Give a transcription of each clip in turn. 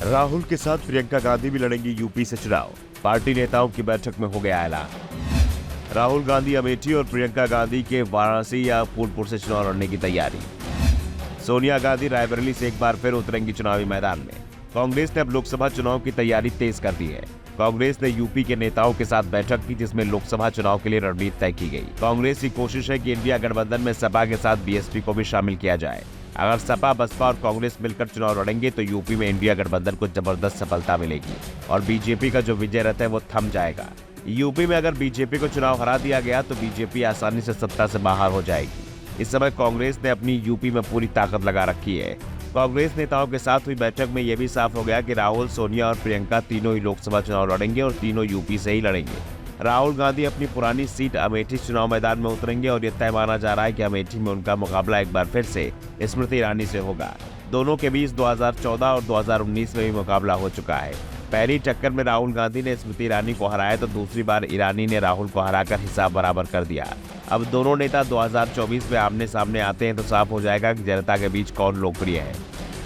राहुल के साथ प्रियंका गांधी भी लड़ेंगी यूपी से चुनाव। पार्टी नेताओं की बैठक में हो गया ऐलान। राहुल गांधी अमेठी और प्रियंका गांधी के वाराणसी या फूलपुर से चुनाव लड़ने की तैयारी। सोनिया गांधी रायबरेली से एक बार फिर उतरेंगी चुनावी मैदान में। कांग्रेस ने अब लोकसभा चुनाव की तैयारी तेज कर दी है। कांग्रेस ने यूपी के नेताओं के साथ बैठक की, जिसमें लोकसभा चुनाव के लिए रणनीति तय की गई। कांग्रेस की कोशिश है कि इंडिया गठबंधन में सपा के साथ बीएसपी को भी शामिल किया जाए। अगर सपा, बसपा और कांग्रेस मिलकर चुनाव लड़ेंगे तो यूपी में इंडिया गठबंधन को जबरदस्त सफलता मिलेगी और बीजेपी का जो विजय रथ है वो थम जाएगा। यूपी में अगर बीजेपी को चुनाव हरा दिया गया तो बीजेपी आसानी से सत्ता से बाहर हो जाएगी। इस समय कांग्रेस ने अपनी यूपी में पूरी ताकत लगा रखी है। कांग्रेस नेताओं के साथ हुई बैठक में यह भी साफ हो गया कि राहुल, सोनिया और प्रियंका तीनों ही लोकसभा चुनाव लड़ेंगे और तीनों यूपी से ही लड़ेंगे। राहुल गांधी अपनी पुरानी सीट अमेठी चुनाव मैदान में उतरेंगे और यह तय माना जा रहा है कि अमेठी में उनका मुकाबला एक बार फिर से स्मृति ईरानी से होगा। दोनों के बीच 2014 और 2019 में भी मुकाबला हो चुका है। पहली टक्कर में राहुल गांधी ने स्मृति ईरानी को हराया तो दूसरी बार ईरानी ने राहुल को हराकर हिसाब बराबर कर दिया। अब दोनों नेता 2024 में आमने सामने आते हैं तो साफ हो जाएगा कि जनता के बीच कौन लोकप्रिय है।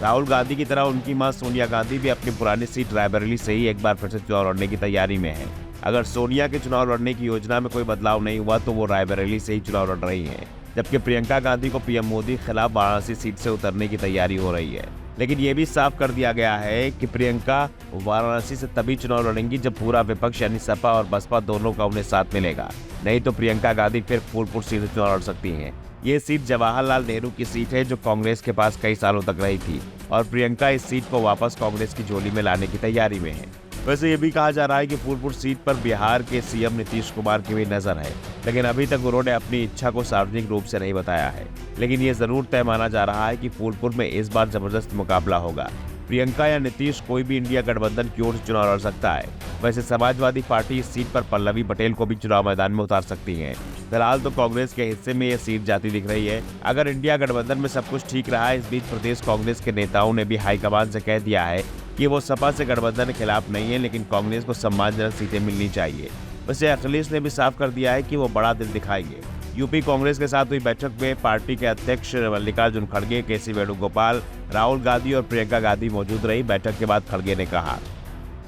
राहुल गांधी की तरह उनकी मां सोनिया गांधी भी अपनी पुरानी सीट रायबरेली से ही एक बार फिर से चुनाव लड़ने की तैयारी में है। अगर सोनिया के चुनाव लड़ने की योजना में कोई बदलाव नहीं हुआ तो वो रायबरेली से ही चुनाव लड़ रही हैं, जबकि प्रियंका गांधी को पीएम मोदी के खिलाफ वाराणसी सीट से उतरने की तैयारी हो रही है। लेकिन ये भी साफ कर दिया गया है कि प्रियंका वाराणसी से तभी चुनाव लड़ेंगी जब पूरा विपक्ष यानी सपा और बसपा दोनों का उन्हें साथ मिलेगा। नहीं तो प्रियंका गांधी फिर फूलपुर सीट से चुनाव लड़ सकती हैं। ये सीट जवाहरलाल नेहरू की सीट है जो कांग्रेस के पास कई सालों तक रही थी और प्रियंका इस सीट को वापस कांग्रेस की झोली में लाने की तैयारी में है। वैसे ये भी कहा जा रहा है कि फूलपुर सीट पर बिहार के सीएम नीतीश कुमार की भी नजर है, लेकिन अभी तक उन्होंने अपनी इच्छा को सार्वजनिक रूप से नहीं बताया है। लेकिन ये जरूर तय माना जा रहा है कि फूलपुर में इस बार जबरदस्त मुकाबला होगा। प्रियंका या नीतीश, कोई भी इंडिया गठबंधन की ओर से चुनाव लड़ सकता है। वैसे समाजवादी पार्टी इस सीट पर पल्लवी पटेल को भी चुनाव मैदान में उतार सकती है। फिलहाल तो कांग्रेस के हिस्से में यह सीट जाती दिख रही है। अगर इंडिया गठबंधन में सब कुछ ठीक रहा, इस बीच प्रदेश कांग्रेस के नेताओं ने भी हाईकमान से कह दिया है कि वो सपा से गठबंधन के खिलाफ नहीं है, लेकिन कांग्रेस को सम्मानजनक सीटें मिलनी चाहिए। वैसे अखिलेश ने भी साफ कर दिया है कि वो बड़ा दिल दिखाएंगे। यूपी कांग्रेस के साथ हुई बैठक में पार्टी के अध्यक्ष मल्लिकार्जुन खड़गे, केसी वेणुगोपाल, राहुल गांधी और प्रियंका गांधी मौजूद रही। बैठक के बाद खड़गे ने कहा,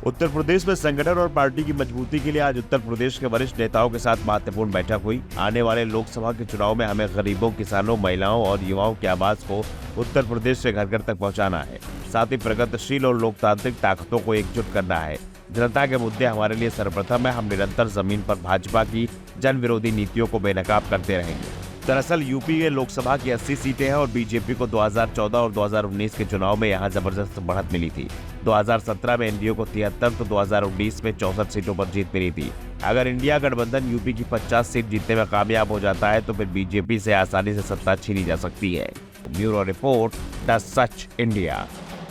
उत्तर प्रदेश में संगठन और पार्टी की मजबूती के लिए आज उत्तर प्रदेश के वरिष्ठ नेताओं के साथ महत्वपूर्ण बैठक हुई। आने वाले लोकसभा के चुनाव में हमें गरीबों, किसानों, महिलाओं और युवाओं की आवाज को उत्तर प्रदेश से घर घर तक पहुंचाना है। साथ ही प्रगतिशील और लोकतांत्रिक ताकतों को एकजुट करना है। जनता के मुद्दे हमारे लिए सर्वप्रथम है। हम निरंतर जमीन पर भाजपा की जन विरोधी नीतियों को बेनकाब करते रहेंगे। दरअसल यूपी में लोकसभा की 80 सीटें हैं और बीजेपी को 2014 और 2019 के चुनाव में यहां जबरदस्त बढ़त मिली थी। 2017 में एनडीए को 73 तो 2019 में 64 सीटों पर जीत मिली थी। अगर इंडिया गठबंधन यूपी की 50 सीट जीतने में कामयाब हो जाता है तो फिर बीजेपी से आसानी से सत्ता छीनी जा सकती है। Bureau report, the such India.